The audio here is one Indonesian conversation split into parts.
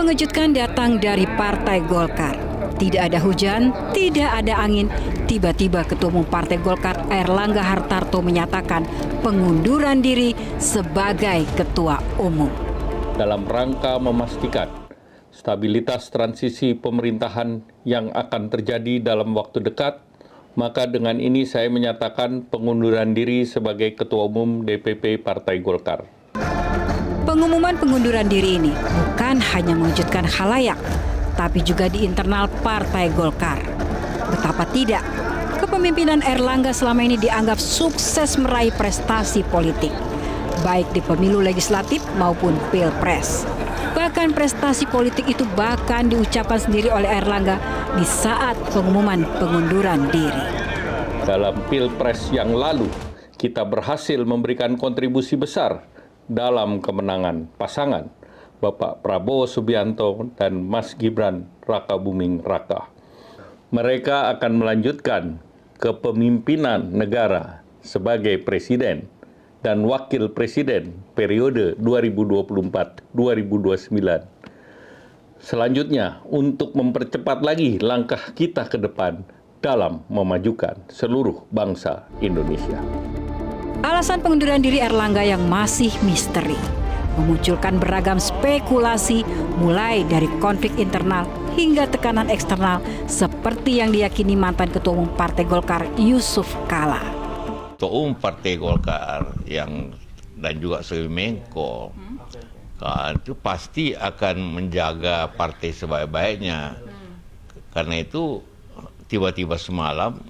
mengejutkan datang dari Partai Golkar. Tidak ada hujan, tidak ada angin. Tiba-tiba Ketua Umum Partai Golkar Airlangga Hartarto menyatakan pengunduran diri sebagai Ketua Umum. Dalam rangka memastikan stabilitas transisi pemerintahan yang akan terjadi dalam waktu dekat, maka dengan ini saya menyatakan pengunduran diri sebagai Ketua Umum DPP Partai Golkar. Pengumuman pengunduran diri ini bukan hanya mengejutkan khalayak, tapi juga di internal Partai Golkar. Betapa tidak, kepemimpinan Airlangga selama ini dianggap sukses meraih prestasi politik, baik di pemilu legislatif maupun pilpres. Bahkan prestasi politik itu bahkan diucapkan sendiri oleh Airlangga di saat pengumuman pengunduran diri. Dalam pilpres yang lalu, kita berhasil memberikan kontribusi besar dalam kemenangan pasangan Bapak Prabowo Subianto dan Mas Gibran Rakabuming Raka. Mereka akan melanjutkan kepemimpinan negara sebagai presiden dan wakil presiden periode 2024-2029. Selanjutnya, untuk mempercepat lagi langkah kita ke depan dalam memajukan seluruh bangsa Indonesia. Alasan pengunduran diri Airlangga yang masih misteri memunculkan beragam spekulasi mulai dari konflik internal hingga tekanan eksternal seperti yang diyakini mantan Ketua Umum Partai Golkar Yusuf Kala. Ketua Umum Partai Golkar dan juga sebagai Menko itu pasti akan menjaga partai sebaik-baiknya. Karena itu tiba-tiba semalam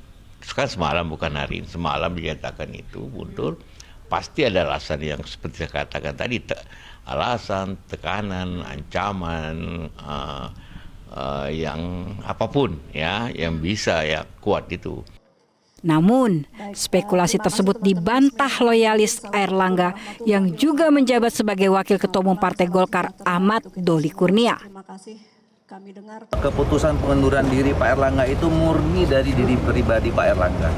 bukan hari ini, semalam dinyatakan itu mundur, pasti ada alasan yang seperti saya katakan tadi, alasan, tekanan, ancaman, yang apapun ya, yang bisa ya kuat itu. Namun, spekulasi tersebut dibantah loyalis Airlangga yang juga menjabat sebagai Wakil Ketua Umum Partai Golkar Ahmad Doli Kurnia. Keputusan pengunduran diri Pak Airlangga itu murni dari diri pribadi Pak Airlangga.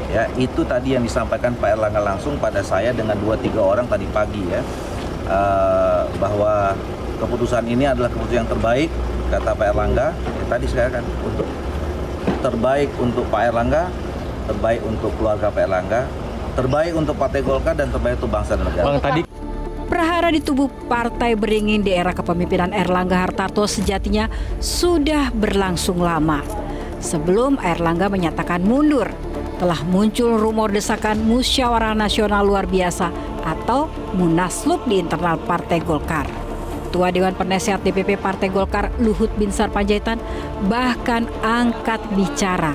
Ya, itu tadi yang disampaikan Pak Airlangga langsung pada saya dengan 2-3 orang tadi pagi ya, bahwa keputusan ini adalah keputusan yang terbaik, kata Pak Airlangga. Ya, tadi saya kan untuk terbaik untuk Pak Airlangga, terbaik untuk keluarga Pak Airlangga, terbaik untuk Partai Golkar, dan terbaik untuk bangsa dan negara. Prahara di tubuh partai beringin di era kepemimpinan Airlangga Hartarto sejatinya sudah berlangsung lama. Sebelum Airlangga menyatakan mundur, telah muncul rumor desakan musyawarah nasional luar biasa atau munaslup di internal Partai Golkar. Ketua Dewan Penasehat DPP Partai Golkar Luhut Binsar Panjaitan bahkan angkat bicara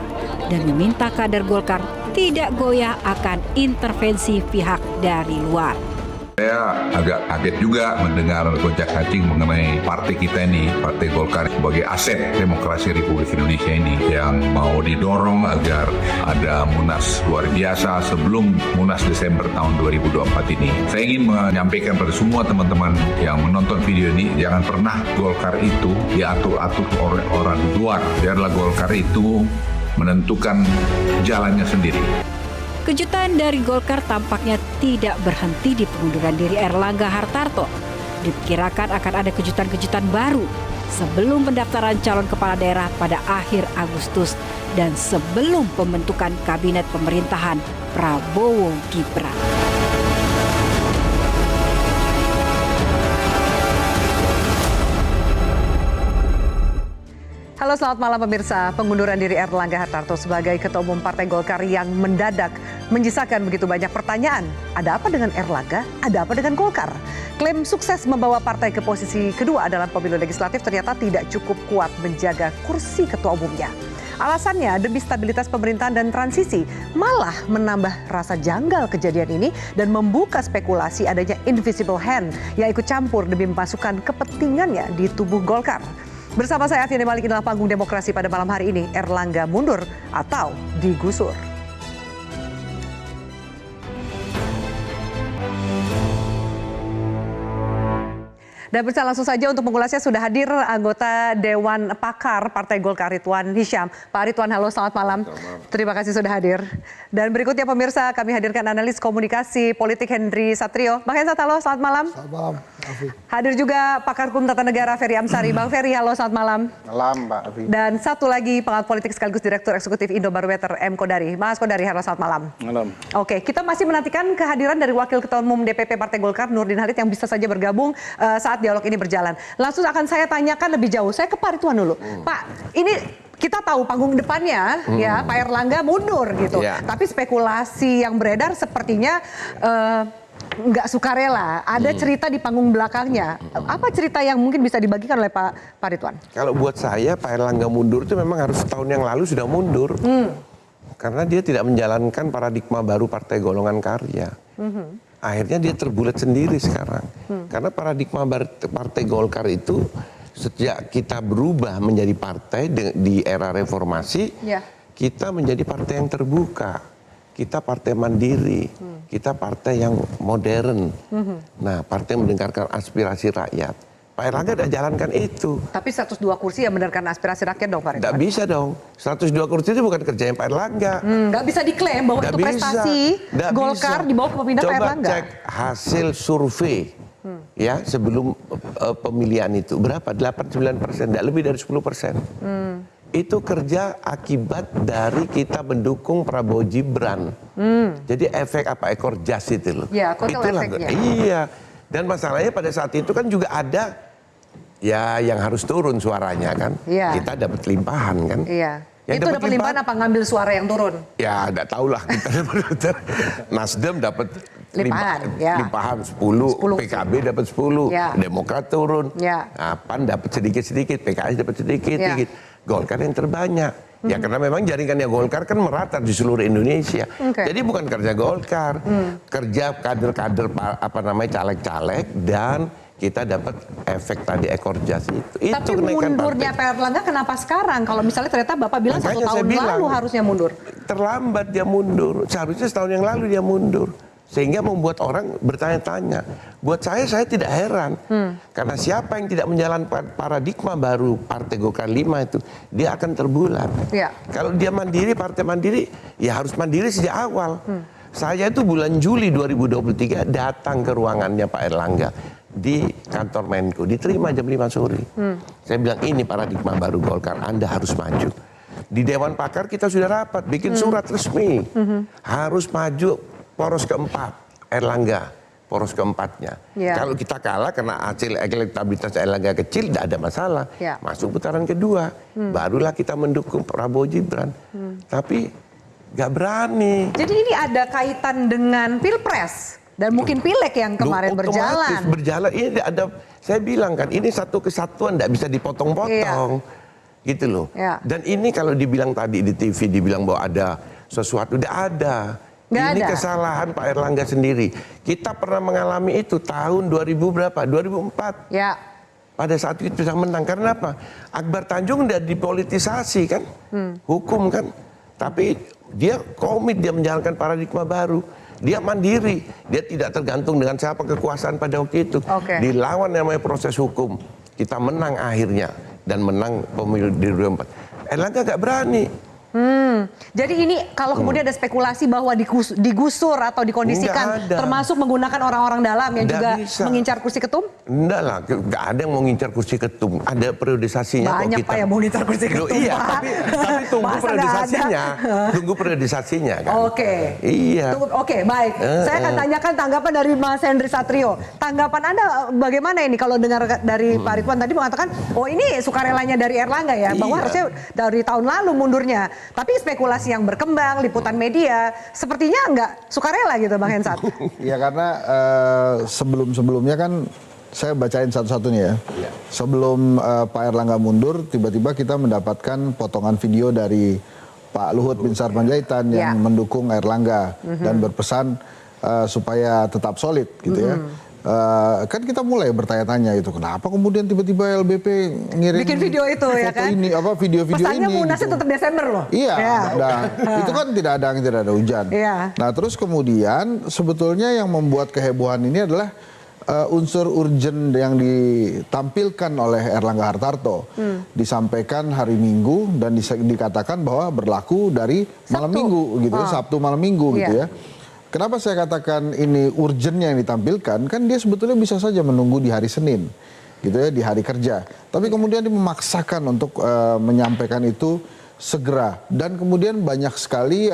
dan meminta kader Golkar tidak goyah akan intervensi pihak dari luar. Saya agak kaget juga mendengar gonjak-ganjing mengenai partai kita ini, Partai Golkar sebagai aset demokrasi Republik Indonesia ini yang mau didorong agar ada Munas luar biasa sebelum Munas Desember tahun 2024 ini. Saya ingin menyampaikan pada semua teman-teman yang menonton video ini, jangan pernah Golkar itu diatur-atur oleh orang luar. Biarlah Golkar itu menentukan jalannya sendiri. Kejutan dari Golkar tampaknya tidak berhenti di pengunduran diri Airlangga Hartarto. Diperkirakan akan ada kejutan-kejutan baru sebelum pendaftaran calon kepala daerah pada akhir Agustus dan sebelum pembentukan kabinet pemerintahan Prabowo Gibran. Halo, selamat malam pemirsa. Pengunduran diri Airlangga Hartarto sebagai Ketua Umum Partai Golkar yang mendadak menyisakan begitu banyak pertanyaan. Ada apa dengan Airlangga? Ada apa dengan Golkar? Klaim sukses membawa partai ke posisi kedua dalam pemilu legislatif ternyata tidak cukup kuat menjaga kursi ketua umumnya. Alasannya demi stabilitas pemerintahan dan transisi, malah menambah rasa janggal kejadian ini dan membuka spekulasi adanya invisible hand yang ikut campur demi memasukkan kepentingannya di tubuh Golkar. Bersama saya Afiani Malik, inilah panggung demokrasi pada malam hari ini. Airlangga mundur atau digusur. Dan bisa langsung saja untuk mengulasnya sudah hadir anggota Dewan Pakar Partai Golkar Ridwan Hisyam. Pak Ridwan, halo, selamat malam. Terima kasih sudah hadir. Dan berikutnya pemirsa, kami hadirkan analis komunikasi politik Henry Satrio. Bang Hensat, halo, selamat malam. Selamat malam, Afi. Hadir juga pakar hukum tata negara Ferry Amsari. Bang Ferry, halo, selamat malam. Malam, Mbak Afi. Dan satu lagi pengamat politik sekaligus Direktur Eksekutif Indobarometer M. Kodari. Mas Kodari, halo, selamat malam. Malam. Oke, kita masih menantikan kehadiran dari Wakil Ketua Umum DPP Partai Golkar Nurdin Halid yang bisa saja bergabung saat dialog ini berjalan. Langsung akan saya tanyakan lebih jauh. Saya ke Pak Ridwan dulu. Pak, ini kita tahu panggung depannya ya Pak Erlangga mundur gitu. Ya. Tapi spekulasi yang beredar sepertinya nggak sukarela. Ada cerita di panggung belakangnya. Apa cerita yang mungkin bisa dibagikan oleh Pak Ridwan? Kalau buat saya Pak Erlangga mundur itu memang harus tahun yang lalu sudah mundur. Karena dia tidak menjalankan paradigma baru Partai Golongan Karya. Akhirnya dia terbulat sendiri sekarang. Karena paradigma Partai Golkar itu sejak kita berubah menjadi partai di era reformasi, kita menjadi partai yang terbuka. Kita partai mandiri, kita partai yang modern. Nah, partai yang mendengarkan aspirasi rakyat. Pak Erlangga tidak jalankan itu. Tapi 102 kursi yang mendengarkan aspirasi rakyat dong Pak Ridwan? Tidak bisa dong. 102 kursi itu bukan kerjaan Pak Erlangga. Nggak bisa diklaim bahwa itu prestasi Golkar di bawah kepemimpinan Pak Erlangga. Coba cek hasil survei ya sebelum pemilihan itu. Berapa? 8-9%, tidak lebih dari 10%. Itu kerja akibat dari kita mendukung Prabowo Gibran. Jadi efek apa ekor jas itu loh. Ya, kotel efeknya. Iya. Dan masalahnya pada saat itu kan juga ada ya yang harus turun suaranya kan. Iya. Kita dapat limpahan kan. Iya. Yang itu dapat limpahan apa ngambil suara yang turun? Ya, enggak tahulah kita Nasdem dapat limpahan 10, PKB dapat 10, ya. Demokrat turun, ya. PAN dapat sedikit-sedikit, PKS dapat sedikit-sedikit, Golkar yang terbanyak. Ya karena memang jaringannya Golkar kan merata di seluruh Indonesia. Jadi bukan kerja Golkar, kerja kader-kader caleg-caleg dan kita dapat efek tadi ekor jas itu. Tapi mundurnya Pak Erlangga kenapa sekarang? Kalau misalnya ternyata Bapak bilang Makanya 1 tahun lalu harusnya mundur. Terlambat dia mundur. Seharusnya setahun yang lalu dia mundur. Sehingga membuat orang bertanya-tanya. Buat saya tidak heran. Karena siapa yang tidak menjalankan paradigma baru Partai Golkar 5 itu, dia akan terbulat. Ya. Kalau dia mandiri, Partai Mandiri, ya harus mandiri sejak awal. Saya itu bulan Juli 2023 datang ke ruangannya Pak Erlangga di kantor Menko, diterima jam 5 sore. Saya bilang ini paradigma baru Golkar, Anda harus maju. Di Dewan Pakar kita sudah rapat, bikin surat resmi. Harus maju poros keempat, Erlangga, poros keempatnya. Kalau kita kalah karena hasil elektabilitas Erlangga kecil, tidak ada masalah. Masuk putaran kedua, barulah kita mendukung Prabowo Gibran. Tapi nggak berani. Jadi ini ada kaitan dengan Pilpres? Dan mungkin pileg yang kemarin berjalan. Ini ada, saya bilang kan, ini satu kesatuan tidak bisa dipotong-potong, gitu loh. Dan ini kalau dibilang tadi di TV, dibilang bahwa ada sesuatu, tidak ada. Ini kesalahan Pak Erlangga sendiri. Kita pernah mengalami itu tahun 2000 berapa? 2004. Ya. Pada saat itu bisa menang. Karena apa? Akbar Tanjung udah dipolitisasi kan, hukum kan. Tapi dia komit, dia menjalankan paradigma baru. Dia mandiri, dia tidak tergantung dengan siapa kekuasaan pada waktu itu. Dilawan namanya proses hukum, kita menang akhirnya dan menang pemilu di 2004. Erlangga nggak berani. Jadi ini kalau kemudian ada spekulasi bahwa digusur atau dikondisikan, termasuk menggunakan orang-orang dalam yang juga mengincar kursi ketum? Enggak lah, nggak ada yang mau mengincar kursi ketum. Ada periodisasinya. Banyak Pak yang mau mengincar kursi ketum, iya, Pak. tapi tunggu periodisasinya. Tunggu periodisasanya kan. Iya. Oke, baik. Saya akan tanyakan tanggapan dari Mas Henry Satrio. Tanggapan Anda bagaimana ini kalau dengar dari Pak Ridwan tadi mengatakan, oh ini sukarelanya dari Erlangga ya, bahwa harusnya dari tahun lalu mundurnya. Tapi spekulasi yang berkembang, liputan media, sepertinya nggak sukarela gitu Bang Hensat. Ya karena sebelum-sebelumnya kan saya bacain satu-satunya ya. Sebelum Pak Erlangga mundur, tiba-tiba kita mendapatkan potongan video dari Pak Luhut bin Sarpanjaitan yang mendukung Erlangga dan berpesan supaya tetap solid gitu ya. Kan kita mulai bertanya-tanya gitu, kenapa kemudian tiba-tiba LBP ngirim bikin video itu ya kan? Ini video pesannya ini. Munasnya gitu. tetap Desember loh. Iya. Nah, itu kan tidak ada hujan. Nah terus kemudian sebetulnya yang membuat kehebohan ini adalah unsur urgent yang ditampilkan oleh Erlangga Hartarto disampaikan hari Minggu dan dikatakan bahwa berlaku dari malam Minggu gitu ya, Sabtu malam Minggu gitu ya. Kenapa saya katakan ini urgentnya yang ditampilkan? Kan dia sebetulnya bisa saja menunggu di hari Senin gitu ya, di hari kerja. Tapi kemudian dia memaksakan untuk menyampaikan itu segera, dan kemudian banyak sekali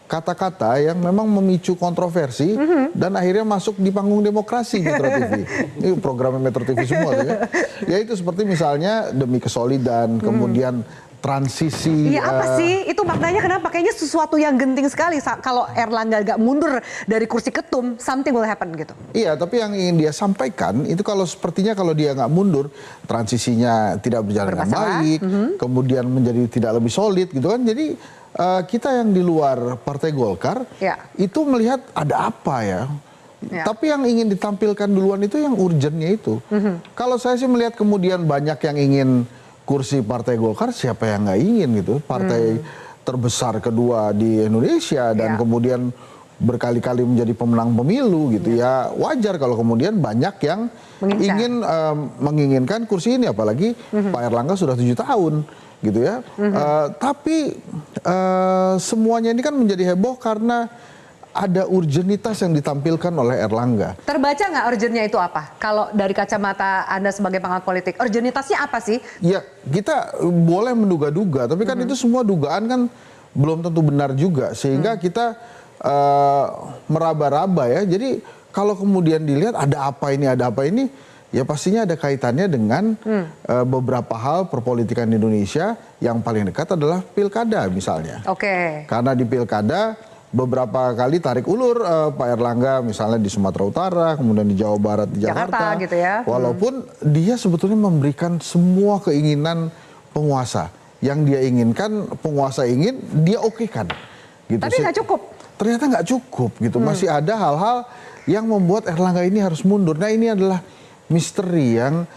kata-kata yang memang memicu kontroversi dan akhirnya masuk di panggung demokrasi Metro TV. Ini programnya Metro TV semua tuh ya. Ya itu seperti misalnya demi kesolidan, kemudian transisi. Iya apa sih? Itu maknanya kenapa? Kayaknya sesuatu yang genting sekali. Kalau Erlangga gak mundur dari kursi ketum, something will happen gitu. Iya, tapi yang ingin dia sampaikan itu sepertinya kalau dia nggak mundur, transisinya tidak berjalan dengan baik, kemudian menjadi tidak lebih solid gitu kan. Jadi kita yang di luar Partai Golkar itu melihat ada apa ya. Tapi yang ingin ditampilkan duluan itu yang urgentnya itu. Kalau saya sih melihat kemudian banyak yang ingin kursi Partai Golkar, siapa yang nggak ingin gitu. Partai terbesar kedua di Indonesia dan kemudian berkali-kali menjadi pemenang pemilu gitu ya. Wajar kalau kemudian banyak yang ingin menginginkan kursi ini, apalagi Pak Erlangga sudah 7 tahun gitu ya. Tapi semuanya ini kan menjadi heboh karena ada urgenitas yang ditampilkan oleh Erlangga. Terbaca nggak urgentnya itu apa? Kalau dari kacamata Anda sebagai pengamat politik, urgenitasnya apa sih? Ya, kita boleh menduga-duga, tapi kan itu semua dugaan kan belum tentu benar juga. Sehingga kita meraba-raba ya. Jadi kalau kemudian dilihat ada apa ini, ya pastinya ada kaitannya dengan beberapa hal perpolitikan di Indonesia. Yang paling dekat adalah pilkada misalnya. Karena di pilkada beberapa kali tarik ulur Pak Erlangga misalnya di Sumatera Utara, kemudian di Jawa Barat, di Jakarta gitu ya. Walaupun dia sebetulnya memberikan semua keinginan penguasa. Yang dia inginkan, penguasa ingin, dia okekan. Gitu. Tapi nggak cukup. Ternyata nggak cukup gitu. Masih ada hal-hal yang membuat Erlangga ini harus mundur. Nah ini adalah misteri yang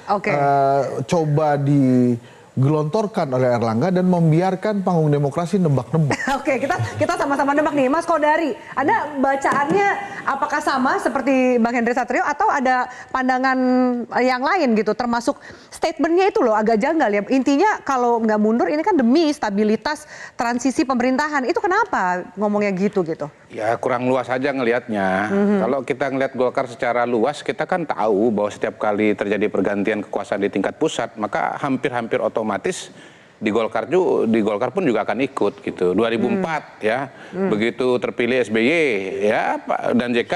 coba digelontorkan oleh Erlangga dan membiarkan panggung demokrasi nebak-nebak. Oke, kita sama-sama nebak nih, Mas Kodari. Anda bacaannya apakah sama seperti Bang Henry Satrio atau ada pandangan yang lain gitu? Termasuk statementnya itu loh agak janggal ya. Intinya kalau nggak mundur ini kan demi stabilitas transisi pemerintahan. Itu kenapa ngomongnya gitu? Ya kurang luas aja ngelihatnya. Kalau kita ngelihat Golkar secara luas, kita kan tahu bahwa setiap kali terjadi pergantian kekuasaan di tingkat pusat, maka hampir-hampir otomatis di Golkar pun juga akan ikut gitu. 2004 ya, begitu terpilih SBY ya dan JK,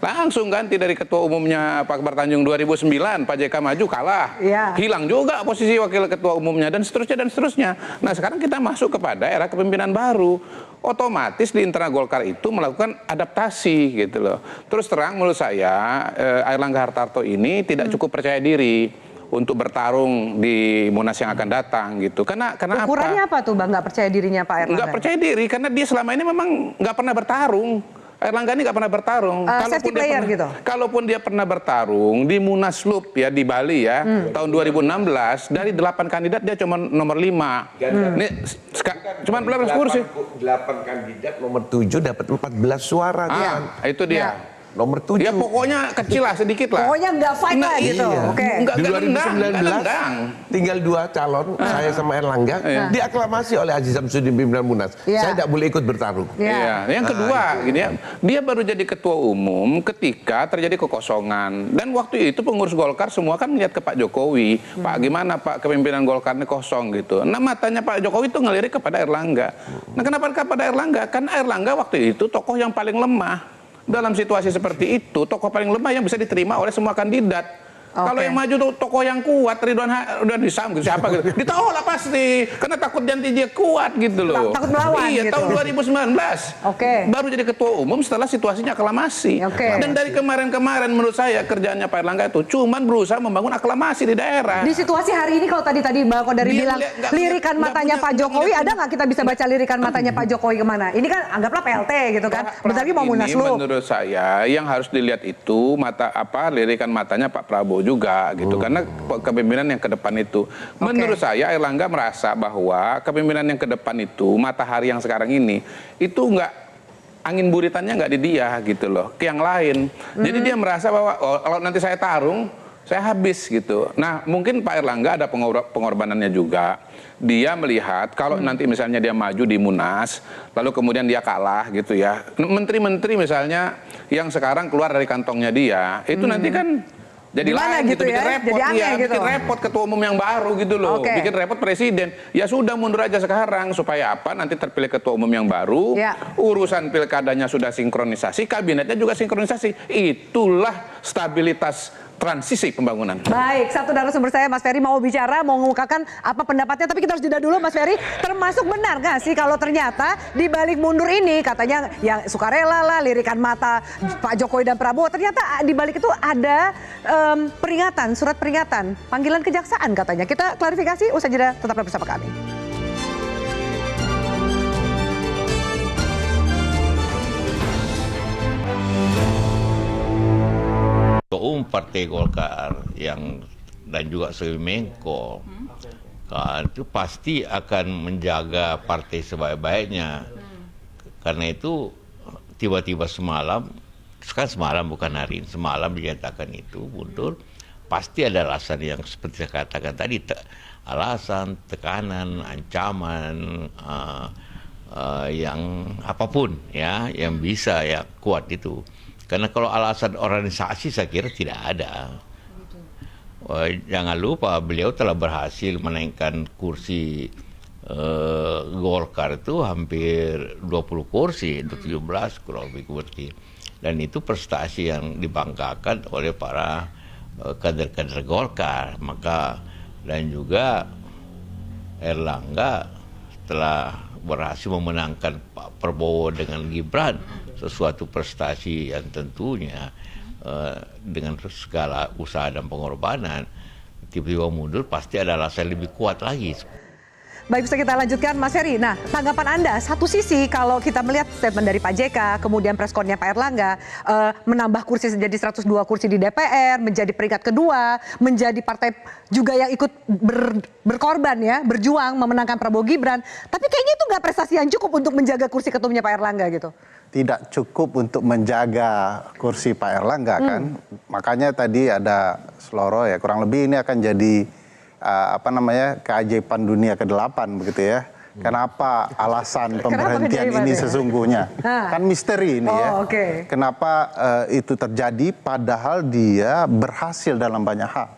langsung ganti dari ketua umumnya Pak Akbar Tanjung. 2009 Pak JK maju kalah, hilang juga posisi wakil ketua umumnya dan seterusnya. Nah sekarang kita masuk kepada era kepemimpinan baru. Otomatis di internal Golkar itu melakukan adaptasi gitu loh. Terus terang menurut saya Erlangga Hartarto ini tidak cukup percaya diri untuk bertarung di Munas yang akan datang gitu. Karena ukurannya apa tuh Bang nggak percaya dirinya Pak Erlangga? Nggak percaya diri karena dia selama ini memang nggak pernah bertarung. Erlangga ini nggak pernah bertarung. Kalaupun dia pernah bertarung di Munaslup ya di Bali ya tahun 2016 dari 8 kandidat dia cuma nomor 5. Ini cuma 11 kursi. 8 kandidat nomor 7 dapat 14 suara. Itu dia. Nomor 7. Ya pokoknya kecil lah, sedikit lah. Pokoknya nggak fight lah gitu. Nggak di 2019 nendang. tinggal 2 calon, saya sama Erlangga, diaklamasi oleh Aziz Samsudin pimpinan Munas. Saya tidak boleh ikut bertarung. Yang kedua, gini ya, dia baru jadi ketua umum ketika terjadi kekosongan. Dan waktu itu pengurus Golkar semua kan melihat ke Pak Jokowi. Pak gimana Pak kepemimpinan Golkar ini kosong gitu. Nah matanya Pak Jokowi itu ngelirik kepada Erlangga. Nah kenapa kepada Erlangga? Karena Erlangga waktu itu tokoh yang paling lemah. Dalam situasi seperti itu, tokoh paling lemah yang bisa diterima oleh semua kandidat. Kalau yang maju tuh tokoh yang kuat, Ridwan Hisam gitu, siapa gitu, ditolak pasti, karena takut janji dia kuat gitu loh. Takut melawan gitu. Tahun 2019, baru jadi ketua umum setelah situasinya aklamasi. Dan dari kemarin-kemarin menurut saya kerjaannya Pak Erlangga itu cuman berusaha membangun aklamasi di daerah. Di situasi hari ini kalau tadi Bang Kodari bilang lirikan matanya Pak Jokowi, ada nggak kita bisa baca lirikan matanya Pak Jokowi kemana? Ini kan anggaplah PLT gitu kan, bentar lagi mau Munaslup. Menurut saya yang harus dilihat itu lirikan matanya Pak Prabowo juga gitu, karena kepemimpinan yang ke depan itu menurut saya Erlangga merasa bahwa kepemimpinan yang ke depan itu matahari yang sekarang ini itu nggak angin buritannya nggak di dia gitu loh, ke yang lain. Jadi dia merasa bahwa kalau nanti saya tarung, saya habis gitu. Nah, mungkin Pak Erlangga ada pengorbanannya juga. Dia melihat kalau nanti misalnya dia maju di Munas, lalu kemudian dia kalah gitu ya. Menteri-menteri misalnya yang sekarang keluar dari kantongnya dia, itu nanti kan jadi lain gitu, bikin repot bikin repot ketua umum yang baru gitu loh, bikin repot presiden. Ya sudah mundur aja sekarang supaya apa? Nanti terpilih ketua umum yang baru, urusan pilkadanya sudah sinkronisasi, kabinetnya juga sinkronisasi. Itulah stabilitas transisi pembangunan. Baik, satu narasumber saya, Mas Ferry, mau bicara, mau mengungkapkan apa pendapatnya, tapi kita harus jeda dulu, Mas Ferry. Termasuk benar nggak sih kalau ternyata di balik mundur ini, katanya yang sukarela lah, lirikan mata Pak Jokowi dan Prabowo, ternyata di balik itu ada peringatan, surat peringatan, panggilan kejaksaan katanya. Kita klarifikasi, usai jeda, tetaplah bersama kami. Ketua Partai Golkar dan juga sebagai Menko itu pasti akan menjaga partai sebaik-baiknya. Karena itu tiba-tiba semalam bukan hari ini, semalam dinyatakan itu mundur, pasti ada alasan yang seperti saya katakan tadi, alasan, tekanan, ancaman, yang apapun ya yang bisa ya kuat itu. Karena kalau alasan organisasi saya kira tidak ada. Jangan lupa beliau telah berhasil menaikkan kursi Golkar itu hampir 20 kursi, 17 kurang lebih kursi. Dan itu prestasi yang dibanggakan oleh para kader-kader Golkar. Dan juga Erlangga telah berhasil memenangkan Pak Prabowo dengan Gibran, sesuatu prestasi yang tentunya dengan segala usaha dan pengorbanan, tiba-tiba mundur pasti ada alasan lebih kuat lagi. Baik, bisa kita lanjutkan, Mas Ferry. Nah, tanggapan Anda, satu sisi kalau kita melihat statement dari Pak JK, kemudian preskonnya Pak Erlangga, menambah kursi menjadi 102 kursi di DPR, menjadi peringkat kedua, menjadi partai juga yang ikut berkorban ya, berjuang memenangkan Prabowo Gibran. Tapi kayaknya itu nggak prestasi yang cukup untuk menjaga kursi ketumnya Pak Erlangga gitu. Tidak cukup untuk menjaga kursi Pak Erlangga kan. Makanya tadi ada Sloro ya, kurang lebih ini akan jadi keajaiban dunia ke-8 begitu ya. Kenapa alasan pemberhentian ini sesungguhnya? Kan misteri ini ya. Kenapa itu terjadi padahal dia berhasil dalam banyak hal.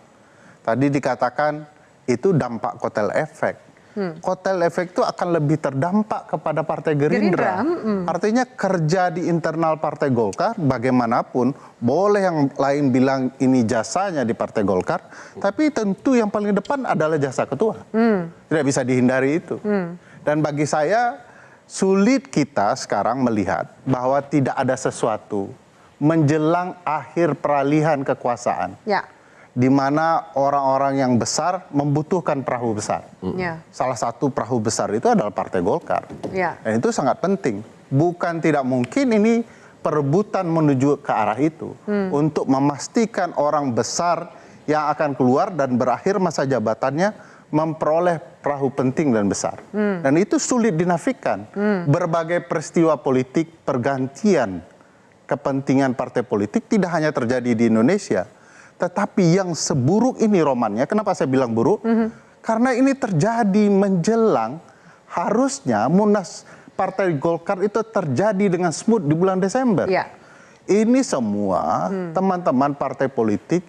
Tadi dikatakan itu dampak kotel efek. Kotel efek itu akan lebih terdampak kepada Partai Gerindra. Artinya kerja di internal Partai Golkar bagaimanapun, boleh yang lain bilang ini jasanya di Partai Golkar, tapi tentu yang paling depan adalah jasa ketua. Tidak bisa dihindari itu. Dan bagi saya sulit kita sekarang melihat bahwa tidak ada sesuatu menjelang akhir peralihan kekuasaan. Di mana orang-orang yang besar membutuhkan perahu besar. Salah satu perahu besar itu adalah Partai Golkar. Dan itu sangat penting. Bukan tidak mungkin ini perebutan menuju ke arah itu. Untuk memastikan orang besar yang akan keluar dan berakhir masa jabatannya memperoleh perahu penting dan besar. Dan itu sulit dinafikan. Berbagai peristiwa politik, pergantian kepentingan partai politik tidak hanya terjadi di Indonesia. Tetapi yang seburuk ini romannya, kenapa saya bilang buruk? Karena ini terjadi menjelang harusnya Munas Partai Golkar itu terjadi dengan smooth di bulan Desember. Ini semua teman-teman partai politik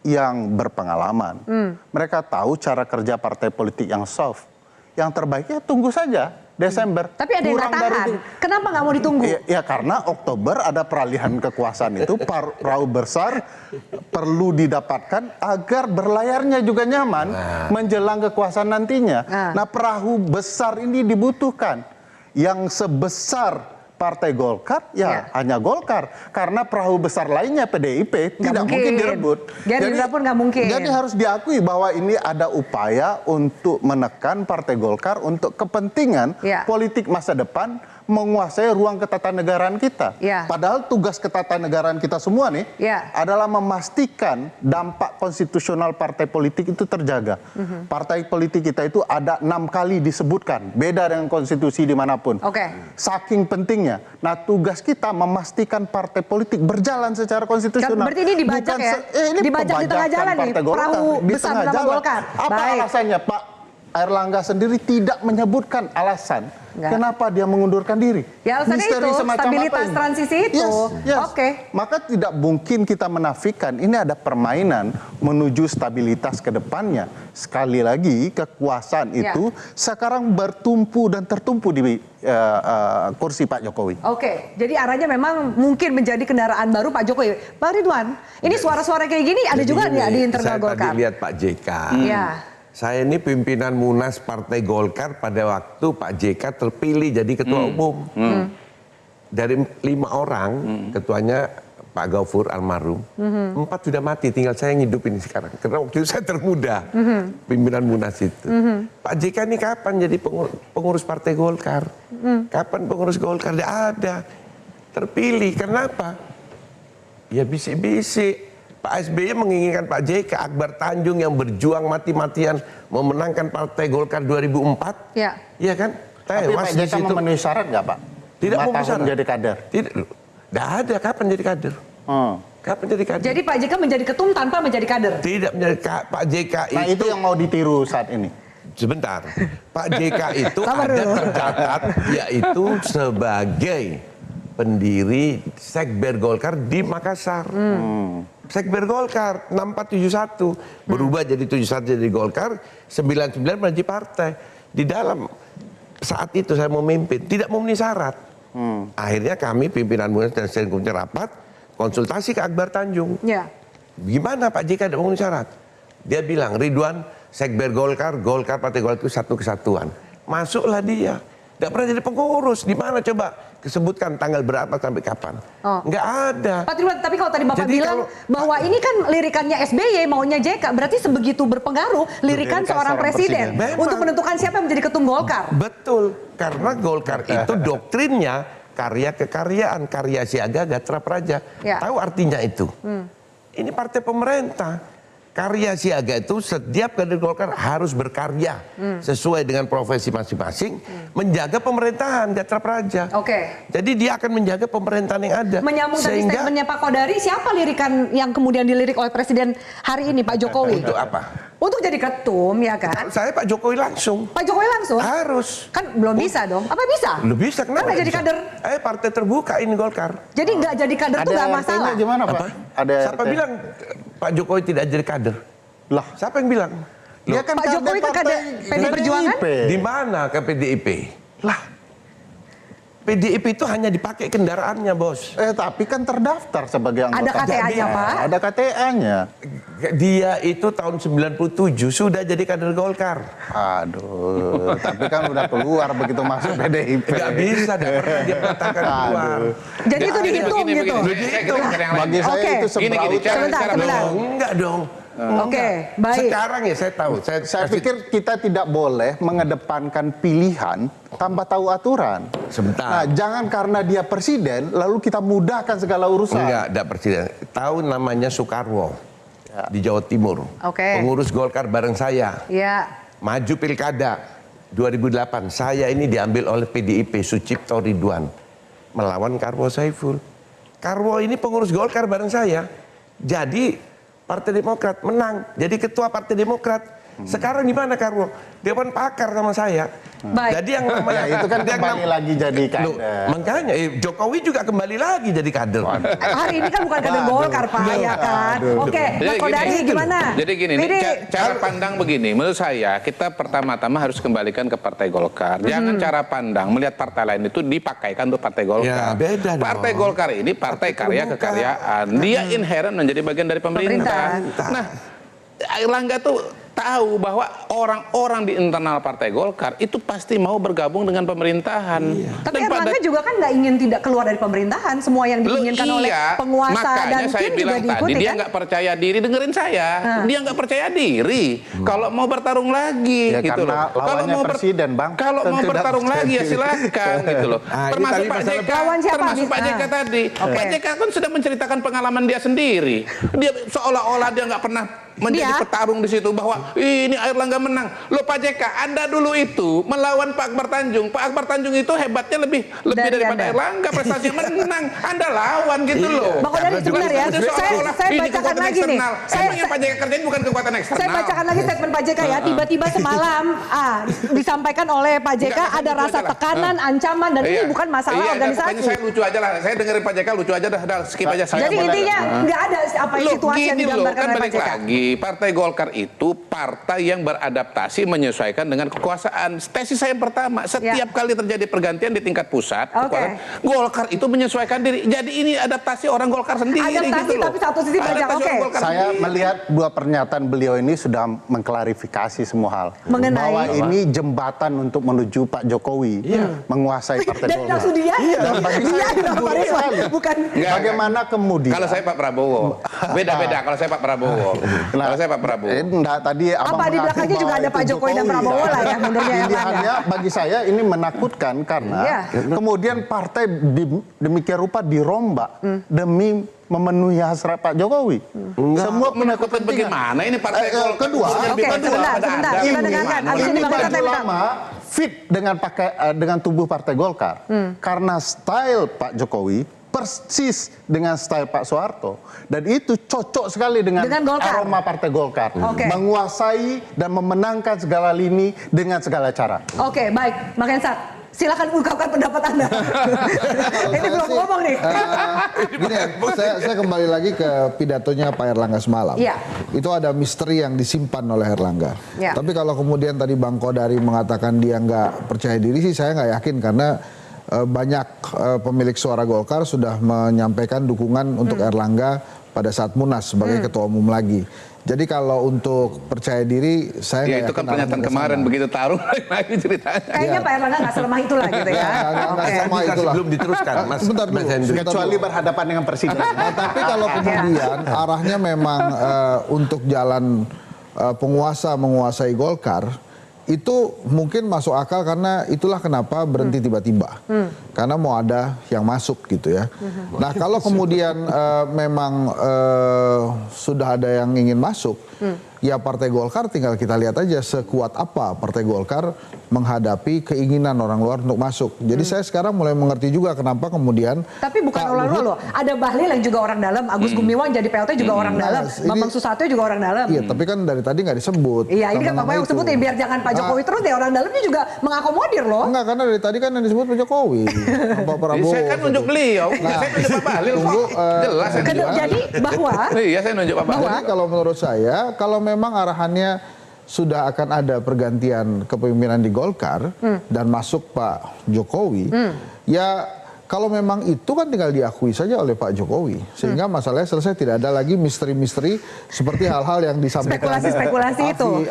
yang berpengalaman. Mereka tahu cara kerja partai politik yang soft. Yang terbaiknya tunggu saja Desember. Tapi ada yang nggak tahan. Kenapa nggak mau ditunggu? Ya karena Oktober ada peralihan kekuasaan itu, perahu besar perlu didapatkan agar berlayarnya juga nyaman menjelang kekuasaan nantinya. Nah perahu besar ini dibutuhkan. Yang sebesar Partai Golkar ya hanya Golkar, karena perahu besar lainnya PDIP tidak mungkin direbut. Gerindra pun nggak mungkin. Jadi harus diakui bahwa ini ada upaya untuk menekan Partai Golkar untuk kepentingan politik masa depan menguasai ruang ketatanegaraan kita. Padahal tugas ketatanegaraan kita semua nih adalah memastikan dampak konstitusional partai politik itu terjaga. Partai politik kita itu ada 6 kali disebutkan, beda dengan konstitusi dimanapun. Saking pentingnya. sebetulnya. Nah, tugas kita memastikan partai politik berjalan secara konstitusional. Berarti ini dibajak ya? Ini dibajak di tengah jalan nih, perahu besar bernama Golkar. Apa alasannya Pak Airlangga sendiri tidak menyebutkan alasan kenapa dia mengundurkan diri? Ya alasannya Misteri itu, semacam stabilitas apa transisi itu. Yes. Oke. Maka tidak mungkin kita menafikan ini ada permainan menuju stabilitas ke depannya. Sekali lagi kekuasaan itu sekarang bertumpu dan tertumpu di kursi Pak Jokowi. Oke, jadi arahnya memang mungkin menjadi kendaraan baru Pak Jokowi. Pak Ridwan, ini suara-suara kayak gini ada juga nggak di internal Golkar? Saya tadi lihat Pak JK. Iya. Saya ini pimpinan Munas Partai Golkar pada waktu Pak JK terpilih jadi ketua umum. Dari 5 orang, ketuanya Pak Gaufur almarhum, 4 sudah mati, tinggal saya yang hidup ini sekarang. Karena waktu itu saya termuda, pimpinan Munas itu. Pak JK ini kapan jadi pengurus Partai Golkar? Kapan pengurus Golkar? Tidak ada. Terpilih, kenapa? Ya bisik-bisik. Pak SBY menginginkan Pak JK, Akbar Tanjung yang berjuang mati-matian memenangkan Partai Golkar 2004. Ya. Iya kan? Tapi Pak JK memenuhi syarat nggak Pak? Tidak memenuhi syarat. Menjadi kader? Tidak ada. Kapan jadi kader? Kapan jadi kader? Jadi Pak JK menjadi ketum tanpa menjadi kader? Tidak menjadi Pak JK itu. Nah itu yang mau ditiru saat ini. Sebentar. Pak JK itu ada tercatat yaitu sebagai pendiri Sekber Golkar di Makassar. Sekber Golkar 6471 berubah jadi 71 jadi Golkar, 99 menjadi partai. Di dalam saat itu saya memimpin tidak memenuhi syarat. Akhirnya kami pimpinan Munas dan Sekjen rapat konsultasi ke Akbar Tanjung. Ya. Gimana Pak JK tidak memenuhi syarat? Dia bilang, Ridwan, Sekber Golkar, Partai Golkar itu satu kesatuan. Masuklah dia. Tidak pernah jadi pengurus. Di mana coba? Sebutkan tanggal berapa sampai kapan? Nggak ada. Pak Ridwan, tapi kalau tadi Bapak bilang bahwa ini kan lirikannya SBY, maunya JK, berarti sebegitu berpengaruh lirikan seorang presiden untuk menentukan siapa yang menjadi ketum Golkar. Betul, karena Golkar itu doktrinnya karya kekaryaan, karya siaga, gatra praja. Tahu artinya itu? Ini partai pemerintah. Karya siaga itu setiap kader Golkar harus berkarya sesuai dengan profesi masing-masing, menjaga pemerintahan gatra praja. Oke. Jadi dia akan menjaga pemerintahan yang ada. Menyambung tadi statementnya Pak Kodari, siapa lirikan yang kemudian dilirik oleh Presiden hari ini Pak Jokowi? Untuk apa? Untuk jadi ketum ya kan? Saya Pak Jokowi langsung. Pak Jokowi langsung? Harus. Kan belum bisa dong? Apa bisa? Belum bisa, kenapa? Kan nggak jadi kader? Partai terbuka ini Golkar. Jadi nggak jadi kader itu nggak masalah? Gimana Pak? Apa? Siapa bilang Pak Jokowi tidak jadi kader? Lah, siapa yang bilang? Dia kan Pak Jokowi kan kader PDI Perjuangan? Di mana ke PDIP? Lah, PDIP itu hanya dipakai kendaraannya, Bos. Tapi kan terdaftar sebagai anggota. Ada KTA-nya, Pak? Ada KTA-nya. Dia itu tahun 97 sudah jadi kader Golkar. Aduh, tapi kan udah keluar begitu masuk PDIP. Nggak bisa, nggak pernah dia mengatakan keluar. Jadi itu dihitung gitu? Bagi saya itu sembraut. Sebentar. Enggak dong. Oke, baik. Sekarang ya saya tahu. Saya pikir kita tidak boleh mengedepankan pilihan tanpa tahu aturan. Sebentar. Nah, jangan karena dia presiden lalu kita mudahkan segala urusan. Enggak presiden. Tahu namanya Soekarwo di Jawa Timur. Oke. Pengurus Golkar bareng saya. Ya. Maju pilkada 2008. Saya ini diambil oleh PDIP Sucipto Ridwan melawan Karwo Saiful. Karwo ini pengurus Golkar bareng saya. Jadi Partai Demokrat menang, jadi ketua Partai Demokrat. Sekarang di mana Karwo? Dewan pakar sama saya. Baik. Jadi yang namanya itu kan kembali lagi jadi kader. Makanya Jokowi juga kembali lagi jadi kader. Hari ini kan bukan kader Golkar, Pak, ya kan? Oke, Mas Kodari gimana? Jadi gini, cara pandang begini. Menurut saya, kita pertama-tama harus kembalikan ke Partai Golkar. Jangan cara pandang melihat partai lain itu dipakaikan untuk Partai Golkar. Ya, beda dong. Partai Golkar ini partai karya kekaryaan. Dia inherent menjadi bagian dari pemerintah. Nah, Airlangga tuh tahu bahwa orang-orang di internal Partai Golkar itu pasti mau bergabung dengan pemerintahan. Tapi Erlangga juga kan nggak ingin tidak keluar dari pemerintahan. Semua yang diinginkan oleh penguasa dan tim juga diikuti kan? Dia nggak percaya diri, dengerin saya. Dia nggak percaya diri. Kalau mau bertarung lagi, gitu loh. Kalau mau presiden, Bang. Kalau mau bertarung lagi ya silakan, gitu loh. Termasuk Pak JK, termasuk Pak JK tadi. Pak JK kan sudah menceritakan pengalaman dia sendiri. Dia seolah-olah dia nggak pernah menjadi petarung di situ bahwa ini Airlangga menang. Loh Pak JK, Anda dulu itu melawan Pak Akbar Tanjung. Pak Akbar Tanjung itu hebatnya lebih daripada Airlangga, prestasinya menang. Anda lawan gitu loh. Bang Kodari sebentar ya. Saya bacakan lagi nih. Emang yang Pak JK kerjain bukan kekuatan eksternal. Saya bacakan lagi statement Pak JK ya. Tiba-tiba semalam disampaikan oleh Pak JK ada rasa tekanan, ancaman, dan ini bukan masalah organisasi. Saya lucu aja lah. Saya dengerin Pak JK lucu aja dah, skip aja. Jadi intinya nggak ada apa situasi yang digambarkan oleh Pak JK. Lagi, Partai Golkar itu partai yang beradaptasi menyesuaikan dengan kekuasaan. Tesis saya yang pertama, setiap kali terjadi pergantian di tingkat pusat, Golkar itu menyesuaikan diri. Jadi ini adaptasi orang Golkar sendiri. Adaptasi gitu loh. tapi satu sisi banyak. Saya melihat dua pernyataan beliau ini sudah mengklarifikasi semua hal. Mengenai bahwa ini jembatan untuk menuju Pak Jokowi menguasai Partai Golkar. Dan langsung dia bukan. Bagaimana kemudian? Kalau saya Pak Prabowo, beda-beda. Kalau saya Pak Prabowo, kalau saya Pak Prabowo. Tadi apa di belakangnya juga ada Pak Jokowi dan Prabowo lah ya mundurnya yang pilihannya bagi saya ini menakutkan karena kemudian partai demikian rupa dirombak demi memenuhi hasrat Pak Jokowi. Semua punya kepentingan. Bagaimana ini partai Golkar? Kedua, sebentar. Ini baju lama fit dengan tubuh Partai Golkar karena style Pak Jokowi persis dengan style Pak Soeharto dan itu cocok sekali dengan aroma Partai Golkar, menguasai dan memenangkan segala lini dengan segala cara. Oke, baik, Mas Hensat, silakan ungkapkan pendapat Anda. Ini belum ngomong nih. Gini, saya kembali lagi ke pidatonya Pak Airlangga semalam. Ya. Itu ada misteri yang disimpan oleh Airlangga. Ya. Tapi kalau kemudian tadi Bang Kodari mengatakan dia nggak percaya diri sih, saya nggak yakin karena banyak pemilik suara Golkar sudah menyampaikan dukungan untuk Airlangga pada saat Munas sebagai ketua umum lagi. Jadi kalau untuk percaya diri, saya nggak itu kan pernyataan kemarin begitu taruh lagi ceritanya. Kayaknya Pak Airlangga nggak selemah itulah gitu ya. Belum diteruskan, Mas. Sebentar dulu. Kecuali berhadapan dengan presiden. Tapi kalau kemudian arahnya memang untuk jalan penguasa menguasai Golkar, itu mungkin masuk akal karena itulah kenapa berhenti tiba-tiba. Karena mau ada yang masuk gitu ya. Nah kalau kemudian memang sudah ada yang ingin masuk, ya Partai Golkar tinggal kita lihat aja sekuat apa Partai Golkar menghadapi keinginan orang luar untuk masuk. Jadi saya sekarang mulai mengerti juga kenapa kemudian. Tapi bukan orang luar loh. Ada Bahlil yang juga orang dalam, Agus Gumiwang jadi PLT juga orang dalam, Bambang Susatyo juga orang dalam. Iya, tapi kan dari tadi nggak disebut. Iya, ini kan Bapak yang sebutin biar jangan Pak Jokowi terus deh, orang dalamnya juga mengakomodir loh. Enggak, karena dari tadi kan yang disebut Pak Jokowi, Pak Prabowo. Saya kan nunjuk beliau, saya nunjuk Pak Bahlil kok. Jelas. Jadi bahwa. Iya, saya nunjuk Pak Bahlil. Jadi kalau menurut saya, kalau memang arahannya sudah akan ada pergantian kepemimpinan di Golkar dan masuk Pak Jokowi, ya kalau memang itu kan tinggal diakui saja oleh Pak Jokowi. Sehingga masalahnya selesai, tidak ada lagi misteri-misteri seperti hal-hal yang disampaikan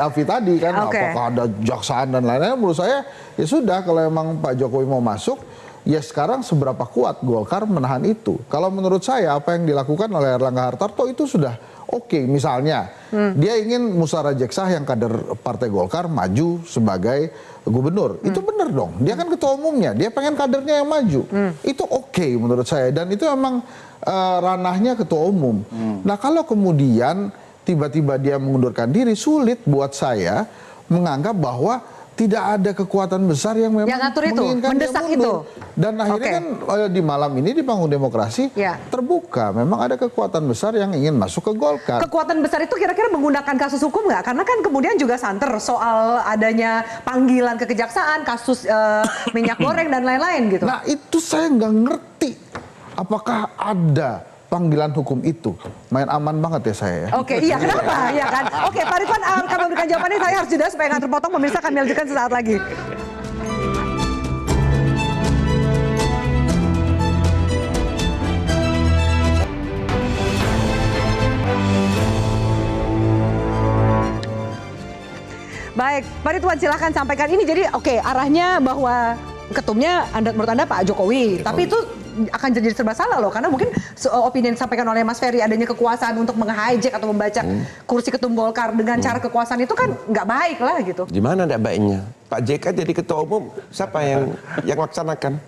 Afi tadi kan, apakah ada jaksaan dan lain-lain. Menurut saya ya sudah, kalau memang Pak Jokowi mau masuk, ya sekarang seberapa kuat Golkar menahan itu. Kalau menurut saya apa yang dilakukan oleh Airlangga Hartarto itu sudah oke. Misalnya dia ingin Musara Jeksah yang kader Partai Golkar maju sebagai gubernur. Itu benar dong. Dia kan ketua umumnya. Dia pengen kadernya yang maju. Itu oke menurut saya. Dan itu memang ranahnya ketua umum. Nah kalau kemudian tiba-tiba dia mengundurkan diri, sulit buat saya menganggap bahwa tidak ada kekuatan besar yang memang menginginkan dia mundur. Dan akhirnya kan di malam ini di panggung demokrasi terbuka. Memang ada kekuatan besar yang ingin masuk ke Golkar. Kekuatan besar itu kira-kira menggunakan kasus hukum nggak? Karena kan kemudian juga santer soal adanya panggilan ke kejaksaan, kasus minyak goreng dan lain-lain gitu. Nah itu saya nggak ngerti. Apakah ada panggilan hukum itu? Main aman banget ya saya ya. Oke, iya kenapa? Iya kan? Oke, Pak Ridwan akan memberikan jawabannya. Saya harus jeda supaya nggak terpotong. Pemirsa kami lanjutkan sesaat lagi. Baik, Pak Ridwan silahkan sampaikan ini. Jadi arahnya bahwa ketumnya menurut Anda Pak Jokowi. Tapi itu akan jadi serba salah loh, karena mungkin opini yang disampaikan oleh Mas Ferry adanya kekuasaan untuk meng-hijack atau membaca kursi ketum Golkar dengan cara kekuasaan itu kan nggak baik lah gitu. Gimana nggak baiknya? Pak JK jadi ketua umum, siapa yang laksanakan?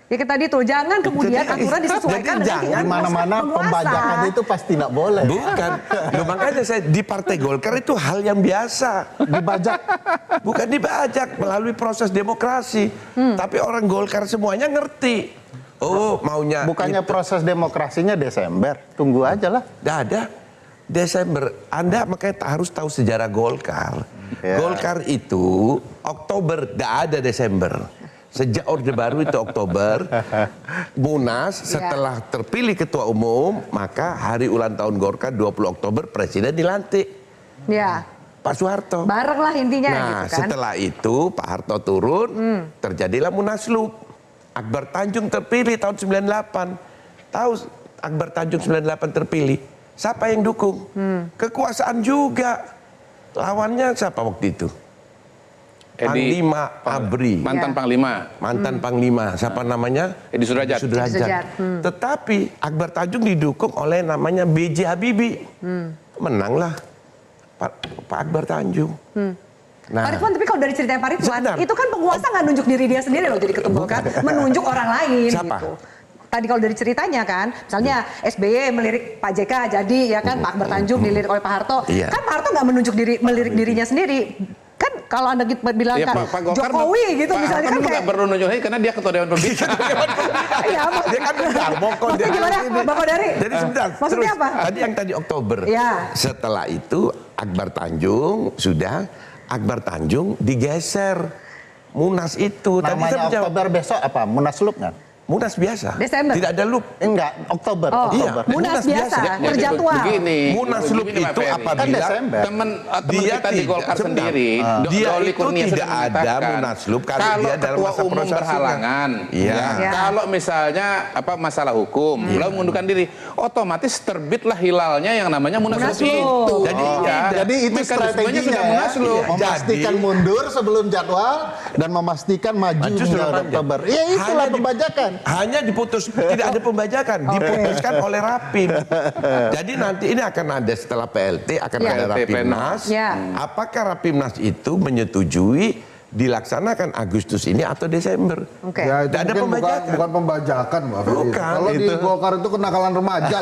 Ya kayak tadi tuh, jangan kemudian aturan disesuaikan dengan di mana-mana pembajakan itu pasti tidak boleh. Bukan. Loh, makanya saya di Partai Golkar itu hal yang biasa. Dibajak. Bukan dibajak melalui proses demokrasi. Tapi orang Golkar semuanya ngerti. Oh, maunya Bukannya itu. proses demokrasinya Desember. Tunggu aja lah. Nggak ada. Desember. Anda makanya harus tahu sejarah Golkar. Ya. Golkar itu Oktober, nggak ada Desember. Sejak Orde Baru itu Oktober, Munas setelah terpilih ketua umum, maka hari ulang tahun Golkar 20 Oktober presiden dilantik. Ya. Pak Soeharto. Bareng lah intinya Nah, gitu kan. setelah itu Pak Harto turun, terjadilah Munaslup. Akbar Tanjung terpilih tahun 98. Tahu Akbar Tanjung 98 terpilih? Siapa yang dukung? Kekuasaan juga. Lawannya siapa waktu itu? Panglima Abri. Mantan Panglima. Mantan Panglima. Siapa namanya? Edi Sudrajat. Tetapi Akbar Tanjung didukung oleh namanya B.J. Habibie. Menanglah Pak Akbar Tanjung. Nah, Pak Ridwan, tapi kalau dari ceritanya Pak Ridwan, itu kan penguasa nggak nunjuk diri dia sendiri loh jadi ketua Golkar, menunjuk orang lain. Siapa? Gitu. Tadi kalau dari ceritanya kan, misalnya SBY melirik Pak JK jadi ya kan, Pak Akbar Tanjung dilirik oleh Pak Harto. Iya. Kan Pak Harto nggak melirik dirinya sendiri. Kan kalau Anda bilang kan Jokowi gitu misalnya kan kayak nggak perlu nunjukin karena dia ketua Dewan Pembina. Iya, dia kan bentar, mokon dia. Gimana, Bapak Dari? Jadi sebentar. Maksudnya terus, apa? Tadi yang tadi Oktober. Ya. Setelah itu Akbar Tanjung Akbar Tanjung digeser. Munas itu. Namanya tadi Oktober besok apa? Munaslup kan? Munas biasa. Desember. Tidak ada loop. Enggak, Oktober. Oh, Oktober. Iya, Munas biasa, berjadwal. Begini. Munaslup Begini, Pak itu Ferry. apabila Kan Desember. teman dia kita di Golkar sebentar. sendiri, Dia Doli itu Kurnia tidak sudah ada mengatakan, munaslup kalau dia dalam ketua masa umum proses berhalangan, Iya. Ya. kalau misalnya masalah hukum, lalu mengundurkan diri, otomatis terbitlah hilalnya yang namanya munaslup Munaslup. itu. Jadi itu mekanismenya strateginya sudah ya, munaslup. memastikan Jadi- mundur sebelum jadwal dan memastikan maju Maju hingga sebelum Oktober. Ya itulah Hanya di- pembajakan. Hanya diputus, tidak ada pembajakan, diputuskan oleh Rapim. Jadi nanti ini akan ada setelah PLT akan Ya. ada PLT Rapimnas. Ya. Apakah Rapimnas itu menyetujui dilaksanakan Agustus ini atau Desember? Oke. Ya itu Tidak ada mungkin pembajakan. bukan pembajakan, Pak Ferry. Bukan, Kalau di itu. Golkar itu kenakalan remaja.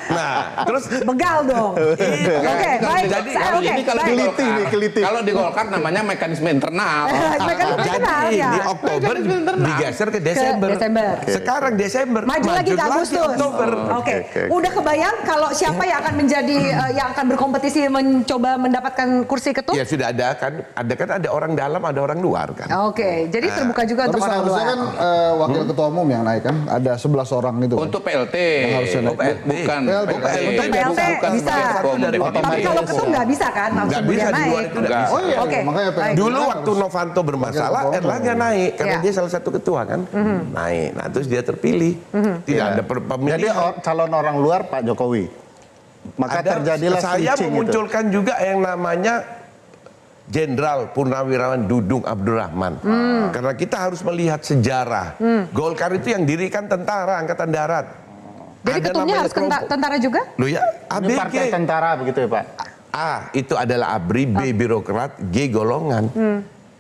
Nah, terus Begal dong. Oke, baik. Jadi, Kalau Oke, ini kalau di baik. Golkar, keliti. kalau di Golkar namanya mekanisme internal. Mekanisme jadi internal, ya. di Oktober Mekanisme internal. digeser ke Desember. Desember. Sekarang Desember Maju lagi ke Agustus. Oktober. Oke. Udah kebayang kalau siapa yang akan menjadi yang akan berkompetisi mencoba mendapatkan kursi ketum? Ya sudah ada kan ada orang dalam, ada orang luar kan. Oke, jadi terbuka juga Tapi untuk orang seharusnya luar. kan wakil ketua umum yang naik kan, ada 11 orang itu. Untuk PLT, harusnya naik. bukan PLT. Untuk PLT bisa. Tapi kalau ketum nggak bisa kan, langsung Nggak bisa, dia di luar naik. itu nggak bisa. Oh iya, Oke, makanya baik. Dulu waktu Novanto bermasalah, Wakil ketua umum. Erlangga naik karena Ya. dia salah satu ketua kan, naik. Nah terus dia terpilih, tidak ada Jadi pemilihan. calon orang luar Pak Jokowi. Maka terjadilah saya switching itu. memunculkan juga yang namanya Jenderal Purnawirawan Dudung Abdurrahman. Karena kita harus melihat sejarah. Golkar itu yang dirikan tentara Angkatan Darat. Jadi Ada ketumnya namanya harus kelompok. tentara juga? Loh ya, Ini partai ABG. tentara begitu ya Pak? A itu adalah ABRI, B birokrat, G golongan.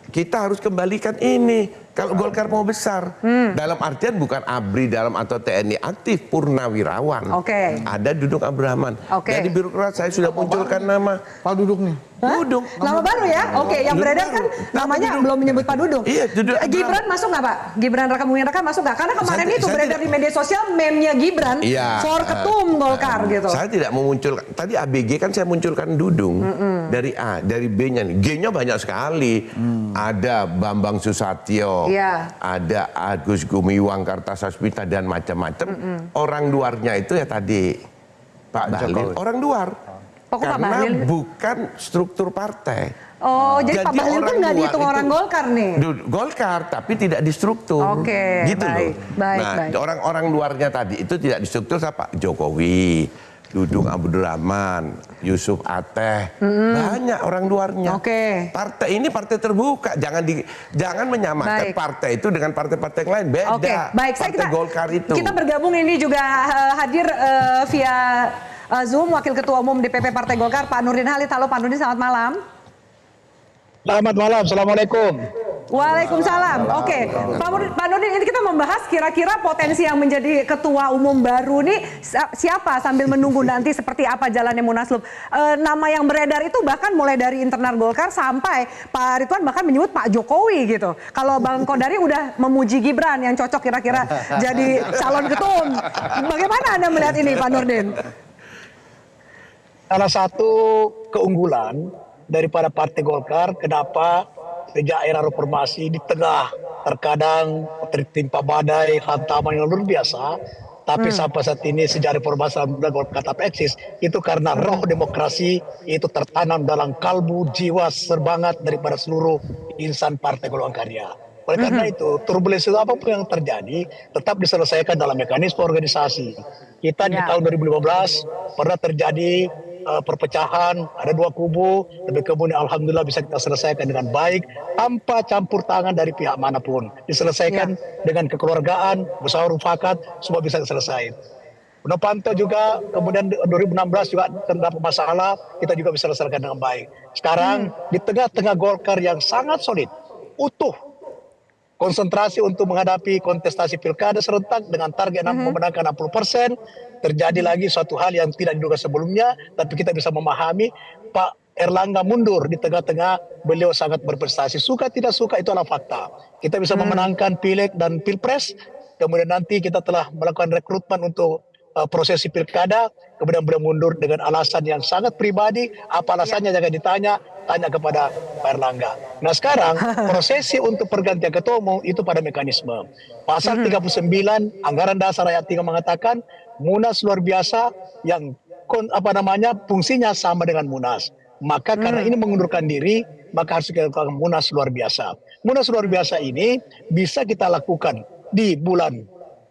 Kita harus kembalikan ini. Kalau Golkar mau besar, dalam artian bukan ABRI dalam atau TNI aktif, purnawirawan. Oke. Ada Dudung Abdurrahman. Oke. Jadi birokrat saya sudah munculkan nama Pak Duduk nih. Dudung. Nama baru ya? Oke, yang Dudung beredar kan baru. namanya Dudung. belum menyebut Pak Dudung. Iya, Dudung. Gibran masuk nggak Pak? Gibran Raka Buming Raka masuk nggak? Karena kemarin Saya itu beredar tidak- di media sosial meme-nya Gibran Iya. for ketum Golkar gitu. Saya tidak memunculkan. Tadi ABG kan saya munculkan Dudung dari A, dari B-nya nih. G-nya banyak sekali. Ada Bambang Susatyo, Iya. ada Agus Gumiwang Kartasasmita dan macam-macam. Orang luarnya itu ya tadi Pak Bahlil, orang luar. Oh, kok Pak Karena Bahlil? bukan struktur partai. Oh, jadi Pak Bahlil orang tuh nggak luar dihitung itu- orang Golkar nih? Golkar, tapi tidak di struktur. Oke, gitu baik, loh. baik, Nah, baik. orang-orang luarnya tadi itu tidak di struktur siapa? Jokowi, Dudung Abdurrahman, Yusuf Ateh, banyak orang luarnya. Oke. Partai ini partai terbuka, jangan menyamakan Baik. partai itu dengan partai-partai yang lain. Beda. Oke, baik. Partai Golkar itu. Kita bergabung ini juga hadir via Zoom Wakil Ketua Umum DPP Partai Golkar Pak Nurdin Halid. Halo Pak Nurdin, selamat malam. Selamat malam, Assalamualaikum. Waalaikumsalam. Oke, Pak Nurdin, ini kita membahas kira-kira potensi yang menjadi ketua umum baru nih siapa sambil menunggu nanti seperti apa jalannya Munaslup. Nama yang beredar itu bahkan mulai dari internal Golkar sampai Pak Ridwan bahkan menyebut Pak Jokowi gitu. Kalau Bang Kodari udah memuji Gibran yang cocok kira-kira jadi calon ketua umum. Bagaimana Anda melihat ini, Pak Nurdin? Salah satu keunggulan daripada Partai Golkar, kenapa sejak era reformasi di tengah terkadang tertimpa badai hantaman yang luar biasa, tapi sampai saat ini sejak reformasi Golkar tetap eksis, itu karena roh demokrasi itu tertanam dalam kalbu, jiwa, semangat daripada seluruh insan Partai Golongan Karya. Oleh karena itu, turbulensi apapun yang terjadi tetap diselesaikan dalam mekanisme organisasi. Kita di tahun 2015 pernah terjadi perpecahan, ada dua kubu, tapi kemudian alhamdulillah bisa kita selesaikan dengan baik tanpa campur tangan dari pihak manapun. Diselesaikan dengan kekeluargaan, musyawarah mufakat, semua bisa selesai. Novanto juga kemudian 2016 juga terdapat masalah, kita juga bisa selesaikan dengan baik. Sekarang di tengah-tengah Golkar yang sangat solid, utuh, konsentrasi untuk menghadapi kontestasi pilkada serentak dengan target memenangkan 60%, terjadi lagi suatu hal yang tidak diduga sebelumnya, tapi kita bisa memahami Pak Erlangga mundur di tengah-tengah beliau sangat berprestasi. Suka tidak suka itu adalah fakta. Kita bisa memenangkan pileg dan pilpres, kemudian nanti kita telah melakukan rekrutmen untuk prosesi pilkada, kemudian beliau mundur dengan alasan yang sangat pribadi. Apa alasannya jangan ditanya, tanya kepada Pak Erlangga. Nah sekarang prosesi untuk pergantian ketua umum itu pada mekanisme. Pasal 39 Anggaran Dasar ayat 3 mengatakan Munas luar biasa yang fungsinya sama dengan Munas. Maka karena ini mengundurkan diri, maka harus kita lakukan Munas luar biasa. Munas luar biasa ini bisa kita lakukan di bulan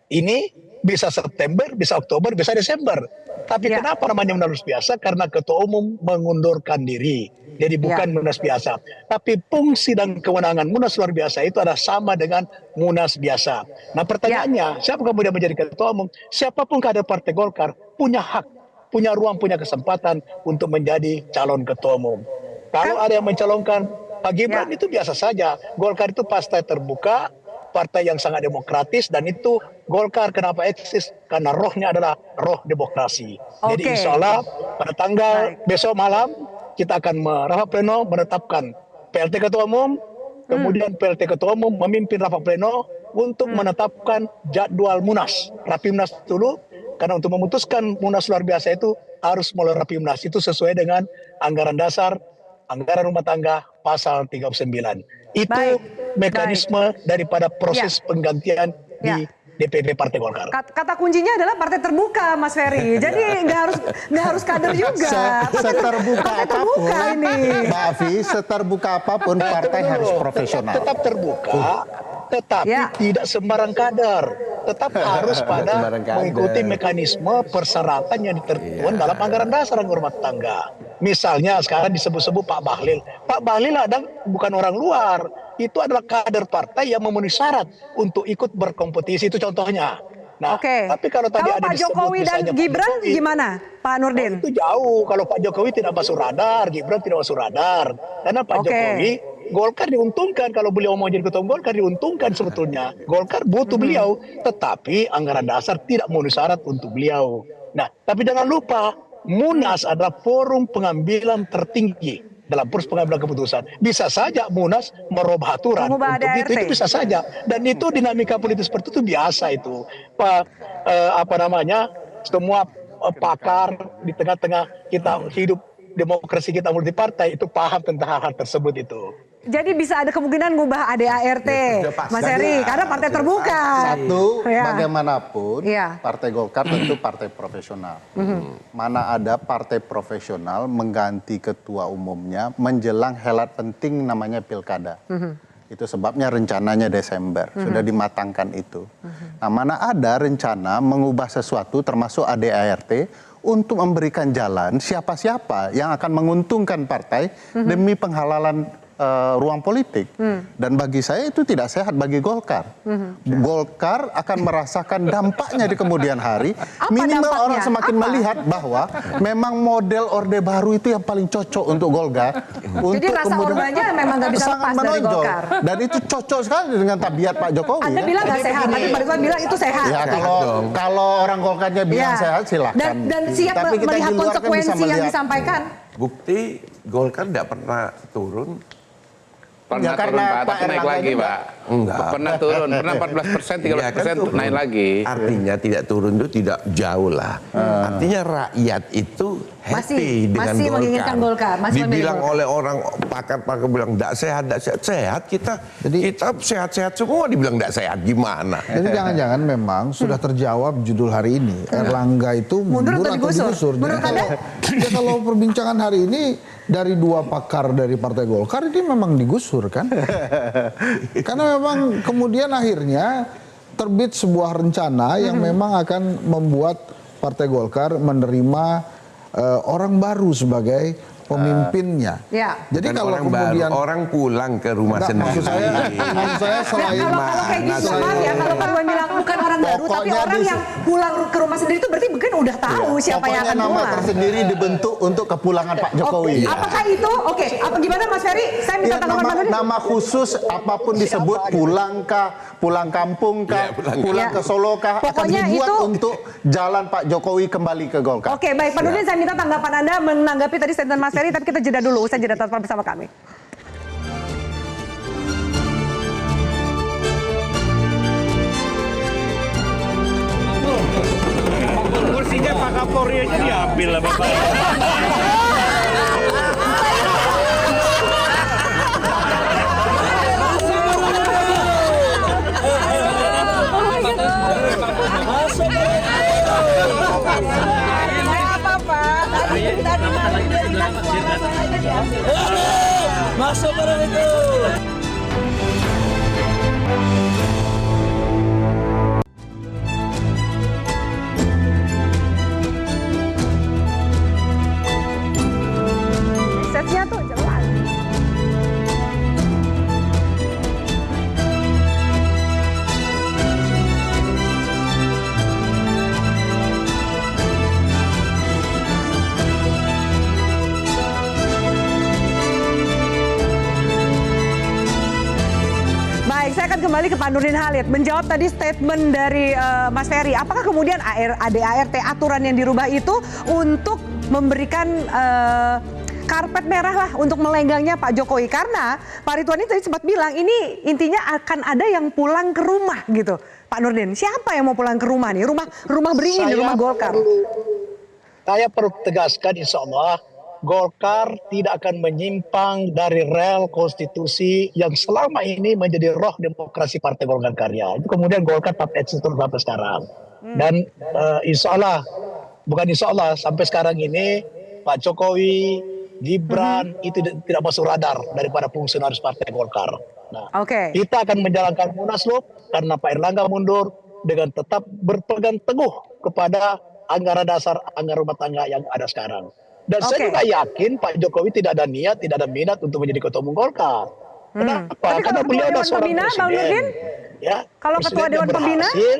ini, bisa September, bisa Oktober, bisa Desember. Tapi kenapa namanya Munas biasa? Karena ketua umum mengundurkan diri. Jadi bukan Munas biasa. Tapi fungsi dan kewenangan Munas luar biasa itu adalah sama dengan Munas biasa. Nah pertanyaannya, siapa kemudian menjadi ketua umum? Siapapun kader Partai Golkar punya hak, punya ruang, punya kesempatan untuk menjadi calon ketua umum. Kalau ada yang mencalonkan Pak Gibran itu biasa saja. Golkar itu partai terbuka, partai yang sangat demokratis, dan itu Golkar kenapa eksis? Karena rohnya adalah roh demokrasi. Jadi insya Allah pada tanggal besok malam kita akan rapat pleno menetapkan PLT Ketua Umum, kemudian PLT Ketua Umum memimpin rapat pleno untuk menetapkan jadwal Munas, Rapimnas dulu, karena untuk memutuskan Munas luar biasa itu harus melalui Rapimnas, itu sesuai dengan Anggaran Dasar, Anggaran Rumah Tangga pasal 39. Itu mekanisme daripada proses penggantian di DPP Partai Golkar. Kata kuncinya adalah partai terbuka, Mas Ferry. Jadi nggak harus kader juga. Seterbuka ini. Mbak Afi, seterbuka apapun partai harus profesional. Tetap terbuka, tetapi tidak sembarang kader. Tetap harus pada mengikuti mekanisme persyaratan yang ditentukan dalam Anggaran Dasar Rumah Tangga. Misalnya sekarang disebut-sebut Pak Bahlil. Pak Bahlil bukan orang luar. Itu adalah kader partai yang memenuhi syarat untuk ikut berkompetisi, itu contohnya. Nah, tapi kalau tadi ada Pak Jokowi dan Gibran gimana, Pak Nurdin? Itu jauh. Kalau Pak Jokowi tidak masuk radar, Gibran tidak masuk radar. Karena Pak Jokowi, Golkar diuntungkan kalau beliau mau jadi ketua umum Golkar, diuntungkan sebetulnya. Golkar butuh beliau, tetapi Anggaran Dasar tidak memenuhi syarat untuk beliau. Nah, tapi jangan lupa, Munas adalah forum pengambilan tertinggi dalam proses pengambilan keputusan. Bisa saja Munas merubah aturan untuk itu bisa saja, dan itu dinamika politik seperti itu biasa itu. Semua pakar di tengah-tengah kita hidup demokrasi kita multi partai itu paham tentang hal-hal tersebut itu. Jadi bisa ada kemungkinan ngubah ADART, Mas Heri, karena partai terbuka. Satu, bagaimanapun Partai Golkar tentu partai profesional. Mana ada partai profesional mengganti ketua umumnya menjelang helat penting namanya pilkada. Itu sebabnya rencananya Desember, sudah dimatangkan itu. Nah, mana ada rencana mengubah sesuatu termasuk ADART untuk memberikan jalan siapa-siapa yang akan menguntungkan partai demi penghalalan ruang politik. Dan bagi saya itu tidak sehat bagi Golkar. Golkar akan merasakan dampaknya di kemudian hari. Minimal dampaknya? orang semakin melihat bahwa memang model Orde Baru itu yang paling cocok untuk Golkar. Jadi rasa Orbanya memang nggak bisa sangat lepas dari menonjol. Golkar. Dan itu cocok sekali dengan tabiat Pak Jokowi. Anda bilang nggak sehat, tapi Pak Ridwan bilang itu sehat. Ya, kalau orang Golkarnya bilang sehat silahkan. Dan siap Tapi kita melihat di luar kan bisa konsekuensi yang melihat. disampaikan. Bukti Golkar tidak pernah turun. Pernah karena turun, Pak, Pak tapi naik Erlangga lagi, juga. Pak. Enggak. Pernah turun, pernah 14%, 13% turun. naik lagi. Artinya tidak turun itu tidak jauh lah. Artinya rakyat itu happy Masih dengan Golkar. menginginkan Golkar, masih memilih Dibilang Golkar. oleh orang pakar-pakar bilang tidak sehat, sehat kita sehat-sehat semua dibilang tidak sehat gimana? Jadi jangan-jangan memang sudah terjawab judul hari ini. Erlangga itu mundur atau digusur. Menurut Anda? Kalau perbincangan hari ini dari dua pakar dari Partai Golkar ini memang digusur kan? Karena memang kemudian akhirnya terbit sebuah rencana yang memang akan membuat Partai Golkar menerima orang baru sebagai pemimpinnya. Jadi Bukan kalau orang kemudian baru, orang pulang ke rumah sendiri. maksud saya selain Kalau kayak gitu maaf ya, kalau Pak Ridwan bilang bukan orang baru, tapi orang yang pulang ke rumah sendiri itu berarti mungkin udah tahu siapa yang akan Pokoknya nama pulang. tersendiri dibentuk untuk kepulangan Pak Jokowi. Apakah itu? Oke, apa gimana Mas Ferry? Saya minta tanggapan Mas Ferry. Nama khusus apapun disebut pulang kampung kah, pulang ke Solo kah, akan Pokoknya dibuat itu- untuk jalan Pak Jokowi kembali ke Golkar. Oke, baik Pak Nurdin, saya minta tanggapan Anda menanggapi tadi statement Mas Ferry, tapi kita jeda dulu, usai jeda tetap bersama kami. Kursinya Pak Kapolri aja diambil lah Bapak. Masuk barang itu. Setnya tuh jelas. Baik, saya akan kembali ke Pak Nurdin Halid menjawab tadi statement dari Mas Ferry. Apakah kemudian ADART aturan yang dirubah itu untuk memberikan karpet merah lah untuk melenggangnya Pak Jokowi? Karena Pak Ridwan ini tadi sempat bilang ini intinya akan ada yang pulang ke rumah gitu. Pak Nurdin, siapa yang mau pulang ke rumah nih? Rumah beringin di rumah Golkar. Saya perlu tegaskan insya Allah Golkar tidak akan menyimpang dari rel konstitusi yang selama ini menjadi roh demokrasi Partai Golkar Karya. Itu kemudian Golkar tetap eksis sampai sekarang. Dan insya Allah, bukan insya Allah, sampai sekarang ini Pak Jokowi, Gibran itu tidak masuk radar daripada fungsionaris Partai Golkar. Nah, kita akan menjalankan Munaslup karena Pak Erlangga mundur dengan tetap berpegang teguh kepada anggaran dasar, anggaran rumah tangga yang ada sekarang. Dan saya juga yakin Pak Jokowi tidak ada niat, tidak ada minat untuk menjadi ketua umum Golkar. Kenapa? Tapi Karena kalau beliau Ketua adalah Dewan seorang Pembina, Bang presiden. Nurdin? Ya, Kalau Ketua presiden Dewan yang Pembina? berhasil.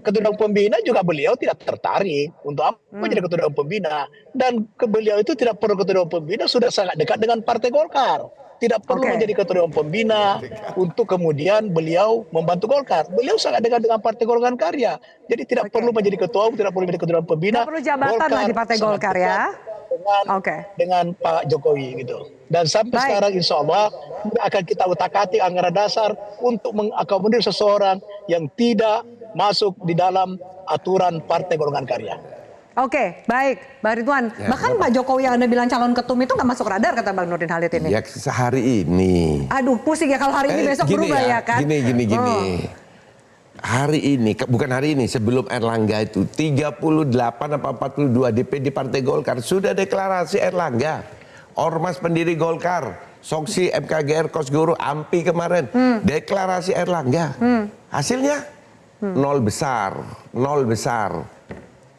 Ketua Dewan Pembina juga beliau tidak tertarik untuk apa menjadi Ketua Dewan Pembina. Dan beliau itu tidak perlu Ketua Dewan Pembina, sudah sangat dekat dengan Partai Golkar. Tidak perlu menjadi Ketua Dewan Pembina untuk kemudian beliau membantu Golkar. Beliau sangat dekat dengan Partai Golkar Karya. Jadi tidak perlu menjadi ketua umum, tidak perlu menjadi Ketua Dewan Pembina. Tidak perlu jabatan lah di Partai Golkar ya. Dengan Pak Jokowi gitu. Dan sampai sekarang insya Allah akan kita utak-atik anggaran dasar untuk mengakomodir seseorang yang tidak masuk di dalam aturan Partai Golongan Karya. Oke, baik, Bang Ridwan. Bahkan Pak Jokowi yang Anda bilang calon ketum itu nggak masuk radar kata Bang Nurdin Halid ini. Ya sehari ini. Aduh, pusing ya kalau hari ini besok berubah ya kan? Gini. Hari ini, bukan hari ini, sebelum Erlangga itu 38 apa 42 DPD Partai Golkar sudah deklarasi Erlangga. Ormas pendiri Golkar, Soksi, MKGR, Kosgoro, AMPI kemarin deklarasi Erlangga. Hasilnya nol besar.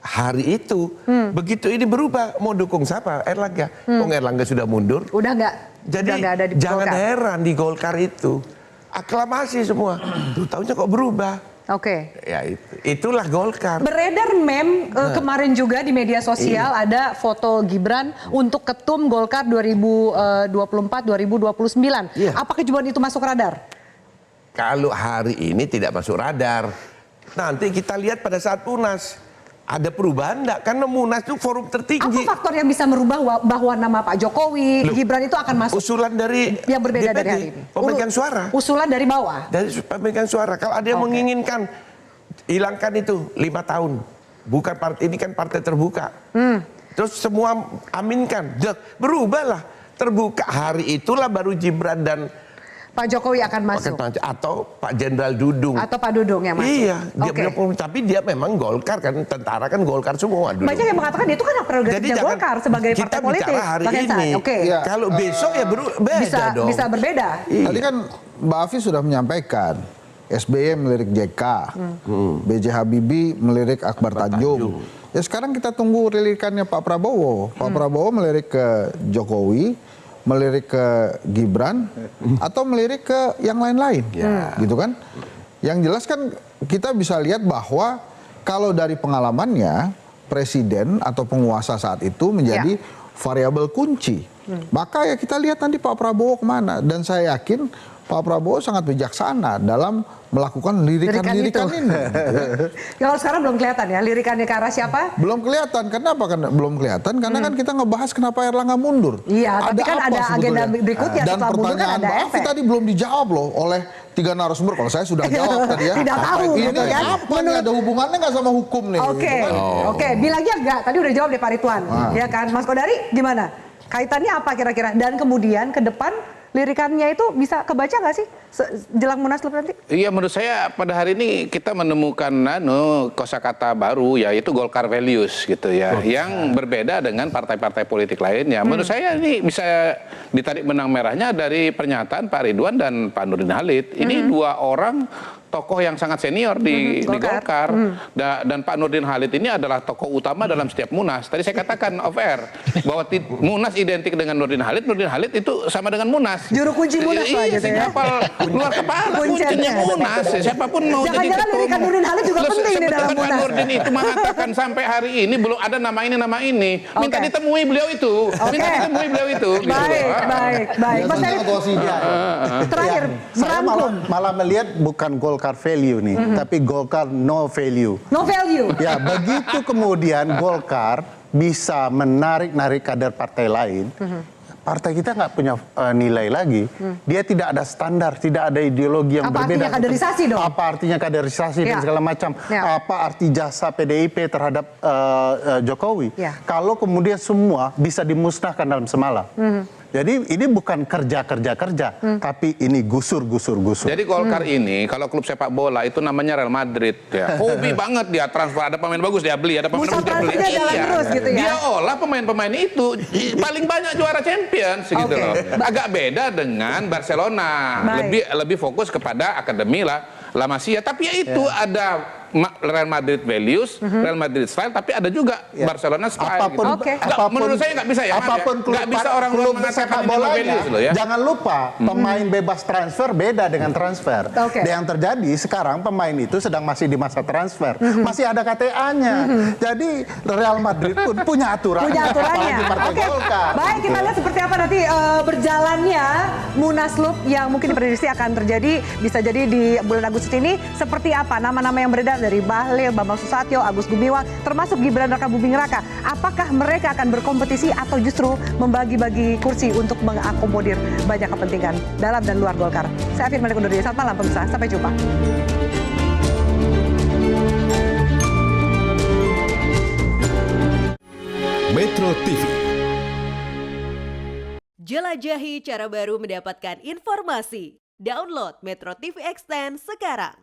hari itu begitu ini berubah mau dukung siapa? Erlangga. Erlangga sudah mundur. Udah nggak. Jadi udah nggak ada di jangan Golkar. heran di Golkar itu aklamasi semua. Tuh tahunnya kok berubah. Oke. Ya itulah Golkar. Beredar meme kemarin juga di media sosial ada foto Gibran untuk ketum Golkar 2024-2029. Apa kejuan itu masuk radar? Kalau hari ini tidak masuk radar, nanti kita lihat pada saat Munas. Ada perubahan enggak? Karena Munas itu forum tertinggi. Apa faktor yang bisa merubah bahwa nama Pak Jokowi, Gibran itu akan masuk? Usulan dari yang berbeda DPD, dari hari ini. Pemegang suara. Usulan dari bawah. Dari pemegang suara. Kalau ada yang menginginkan hilangkan itu 5 tahun. Bukan partai ini kan partai terbuka. Terus semua aminkan. Berubahlah. Terbuka hari itulah baru Gibran dan Pak Jokowi akan masuk. Atau Pak Jenderal Dudung. Atau Pak Dudung yang masuk. Iya, tapi dia memang Golkar kan, tentara kan Golkar semua dulu. Banyak yang mengatakan itu kan prerogatifnya Golkar sebagai partai politik. Kita bicara hari ini. Kalau besok ya beda dong. Bisa berbeda. Tadi kan Mbak Afi sudah menyampaikan, SBY melirik JK, B.J. Habibie melirik Akbar Tanjung. Ya sekarang kita tunggu lirikannya Pak Prabowo. Pak Prabowo melirik ke Jokowi, melirik ke Gibran atau melirik ke yang lain-lain, gitu kan? Yang jelas kan kita bisa lihat bahwa kalau dari pengalamannya presiden atau penguasa saat itu menjadi variabel kunci. Maka ya kita lihat nanti Pak Prabowo kemana, dan saya yakin Pak Prabowo sangat bijaksana dalam melakukan lirikan-lirikan ini. Kalau sekarang belum kelihatan ya, lirikannya ke arah siapa? Belum kelihatan. Kenapa belum kelihatan? Karena kan kita ngebahas kenapa Erlangga mundur. Iya, tapi kan ada agenda berikutnya dan setelah mundur kan pertanyaan ada Mbak Afi tadi belum dijawab loh oleh 3 narasumber. Kalau saya sudah jawab tadi ya. Tidak tahu ini gitu kan. apa nih, ada hubungannya nggak sama hukum nih? Oke, oke. Bilangnya enggak. Tadi udah jawab deh Pak Ridwan. Ya kan, Mas Kodari gimana? Kaitannya apa kira-kira? Dan kemudian ke depan lirikannya itu bisa kebaca nggak sih jelang Munaslup nanti? Iya, menurut saya pada hari ini kita menemukan kosakata baru, yaitu Golkar values gitu ya, yang berbeda dengan partai-partai politik lainnya. Menurut saya ini bisa ditarik benang merahnya dari pernyataan Pak Ridwan dan Pak Nurdin Halid. Ini dua orang tokoh yang sangat senior di Golkar. Dan Pak Nurdin Halid ini adalah tokoh utama dalam setiap Munas. Tadi saya katakan off air bahwa Munas identik dengan Nurdin Halid itu sama dengan Munas. Juru kunci Munas lah gitu ya. Luar kepala kuncinya Munas. Siapapun mau jadi jangan-jangan lirikan Nurdin Halid juga penting di dalam Munas. Pak Nurdin itu mengatakan sampai hari ini belum ada nama ini. Minta ditemui beliau itu. Minta ditemui beliau itu. Baik. Mas Erik, terakhir saya malah melihat bukan Golkar value nih, tapi Golkar no value. No value. Ya, begitu kemudian Golkar bisa menarik kader partai lain. Partai kita nggak punya nilai lagi. Dia tidak ada standar, tidak ada ideologi yang berbeda. Apa artinya kaderisasi dong? Apa artinya kaderisasi dan segala macam? Apa arti jasa PDIP terhadap Jokowi? Kalau kemudian semua bisa dimusnahkan dalam semalam. Jadi ini bukan kerja, tapi ini gusur. Jadi Golkar ini, kalau klub sepak bola itu namanya Real Madrid, ya. Hobi banget dia transfer, ada pemain bagus dia beli, ada pemain bagus dia beli. Gitu ya? Dia olah pemain-pemain itu paling banyak juara Champions gitu loh. Agak beda dengan Barcelona, lebih fokus kepada akademi La Masia, tapi ya itu ada Real Madrid values, Real Madrid style, tapi ada juga Barcelona style. Menurut saya nggak bisa ya. Apapun nggak bisa orang luar mengatakan bola ya. Jangan lupa pemain bebas transfer beda dengan transfer. Yang terjadi sekarang pemain itu sedang masih di masa transfer, masih ada KTA-nya. Jadi Real Madrid pun punya aturan. Punya aturannya. Baik, kita lihat seperti apa nanti berjalannya Munaslup yang mungkin diprediksi akan terjadi, bisa jadi di bulan Agustus ini. Seperti apa nama-nama yang beredar dari Bahlil, Bambang Susatyo, Agus Gumiwang, termasuk Gibran Raka Buming Raka. Apakah mereka akan berkompetisi atau justru membagi-bagi kursi untuk mengakomodir banyak kepentingan dalam dan luar Golkar? Saya Afin Malik undur diri. Selamat malam pemirsa, sampai jumpa. Metro TV. Jelajahi cara baru mendapatkan informasi. Download Metro TV Extend sekarang.